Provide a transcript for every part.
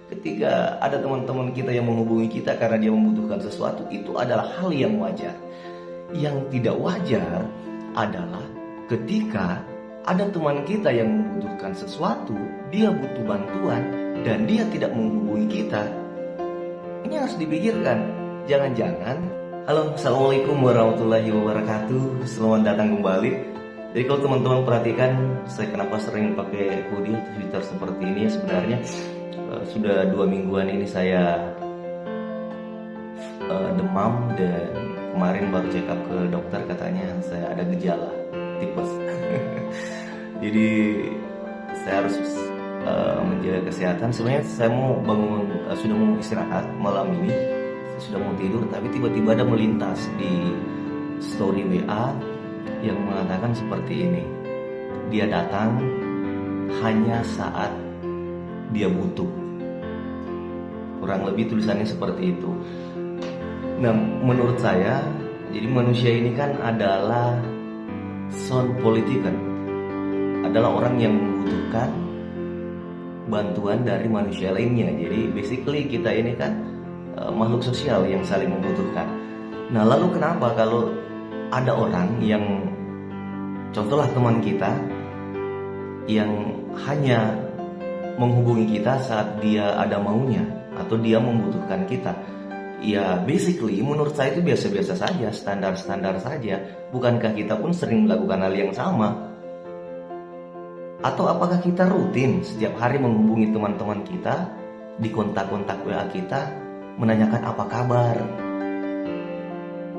ketika ada teman-teman kita yang menghubungi kita karena dia membutuhkan sesuatu, itu adalah hal yang wajar. Yang tidak wajar adalah ketika ada teman kita yang membutuhkan sesuatu, dia butuh bantuan dan dia tidak menghubungi kita. Ini harus dipikirkan. Jangan-jangan, halo, assalamualaikum warahmatullahi wabarakatuh. Selamat datang kembali. Jadi kalau teman-teman perhatikan, saya kenapa sering pakai hoodie Twitter seperti ini ya, sebenarnya sudah 2 mingguan ini saya demam, dan kemarin baru check up ke dokter, katanya saya ada gejala tipes. Jadi saya harus menjaga kesehatan. Sebenarnya saya mau bangun, sudah mau istirahat malam ini, saya sudah mau tidur, tapi tiba-tiba ada melintas di story WA yang mengatakan seperti ini: dia datang hanya saat dia butuh. Kurang lebih tulisannya seperti itu. Nah, menurut saya, jadi manusia ini kan adalah sound politician, adalah orang yang membutuhkan bantuan dari manusia lainnya. Jadi basically kita ini kan makhluk sosial yang saling membutuhkan. Nah, lalu kenapa kalau ada orang yang, contohlah teman kita, yang hanya menghubungi kita saat dia ada maunya atau dia membutuhkan kita? Ya basically menurut saya itu biasa-biasa saja, standar-standar saja. Bukankah kita pun sering melakukan hal yang sama? Atau apakah kita rutin setiap hari menghubungi teman-teman kita di kontak-kontak WA kita, menanyakan apa kabar,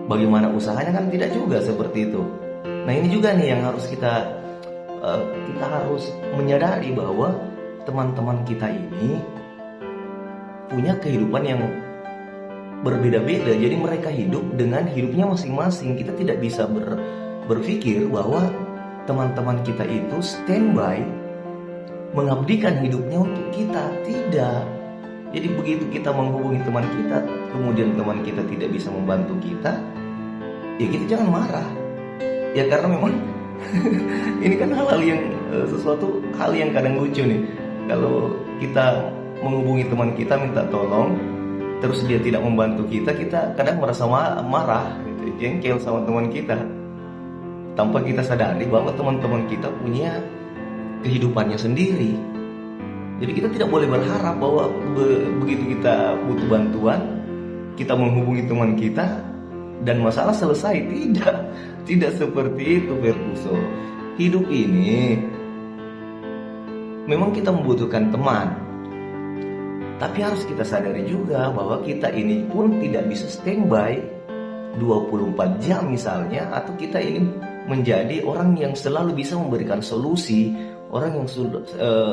bagaimana usahanya? Kan tidak juga seperti itu. Nah, ini juga nih yang harus kita harus menyadari bahwa teman-teman kita ini punya kehidupan yang berbeda-beda. Jadi mereka hidup dengan hidupnya masing-masing. Kita tidak bisa berpikir bahwa teman-teman kita itu standby mengabdikan hidupnya untuk kita. Tidak. Jadi begitu kita menghubungi teman kita, kemudian teman kita tidak bisa membantu kita, ya kita jangan marah. Ya karena memang ini kan hal-hal yang sesuatu hal yang kadang lucu nih. Kalau kita menghubungi teman kita minta tolong, terus dia tidak membantu kita, kita kadang merasa marah, gitu, jengkel sama teman kita, tanpa kita sadari bahwa teman-teman kita punya kehidupannya sendiri. Jadi kita tidak boleh berharap bahwa begitu kita butuh bantuan, kita menghubungi teman kita dan masalah selesai. Tidak seperti itu, Ferguso. Hidup ini memang kita membutuhkan teman, tapi harus kita sadari juga bahwa kita ini pun tidak bisa standby 24 jam misalnya, atau kita ini menjadi orang yang selalu bisa memberikan solusi, orang yang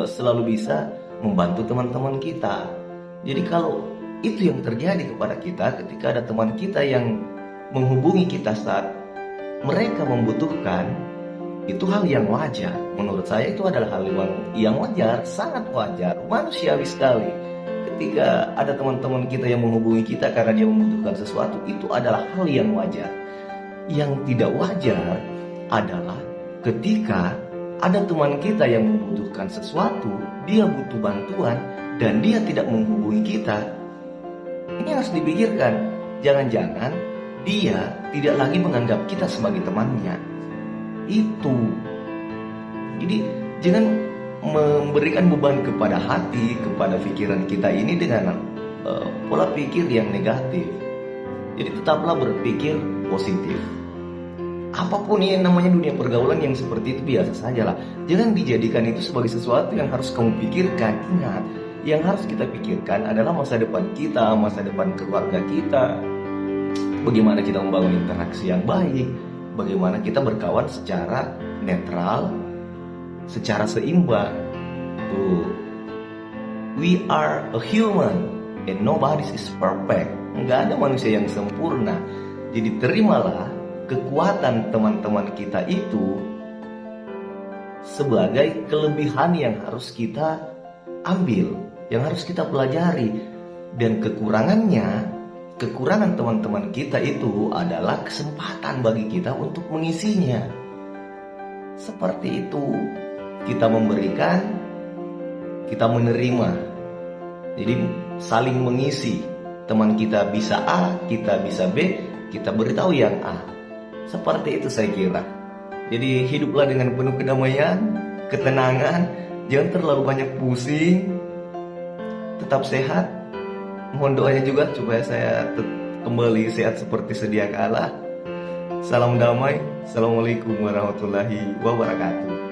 selalu bisa membantu teman-teman kita. Jadi kalau itu yang terjadi kepada kita ketika ada teman kita yang menghubungi kita saat mereka membutuhkan, itu hal yang wajar. Menurut saya itu adalah hal yang wajar, sangat wajar, manusiawi sekali. Ketika ada teman-teman kita yang menghubungi kita karena dia membutuhkan sesuatu, itu adalah hal yang wajar. Yang tidak wajar adalah ketika ada teman kita yang membutuhkan sesuatu, dia butuh bantuan dan dia tidak menghubungi kita. Ini harus dipikirkan. Jangan-jangan dia tidak lagi menganggap kita sebagai temannya. Itu. Jadi jangan memberikan beban kepada hati, kepada pikiran kita ini dengan pola pikir yang negatif. Jadi tetaplah berpikir positif. Apapun yang namanya dunia pergaulan yang seperti itu biasa saja lah. Jangan dijadikan itu sebagai sesuatu yang harus kamu pikirkan. Ingat, yang harus kita pikirkan adalah masa depan kita, masa depan keluarga kita. Bagaimana kita membangun interaksi yang baik, bagaimana kita berkawan secara netral, secara seimbang. Tuh, we are a human and nobody is perfect. Nggak ada manusia yang sempurna. Jadi terimalah kekuatan teman-teman kita itu sebagai kelebihan yang harus kita ambil, yang harus kita pelajari. Dan kekurangan teman-teman kita itu adalah kesempatan bagi kita untuk mengisinya. Seperti itu, kita memberikan, kita menerima. Jadi saling mengisi. Teman kita bisa A, kita bisa B, kita beritahu yang A. Seperti itu saya kira. Jadi hiduplah dengan penuh kedamaian, ketenangan, jangan terlalu banyak pusing, tetap sehat. Mohon doanya juga supaya saya kembali sehat seperti sedia kala. Salam damai. Assalamualaikum warahmatullahi wabarakatuh.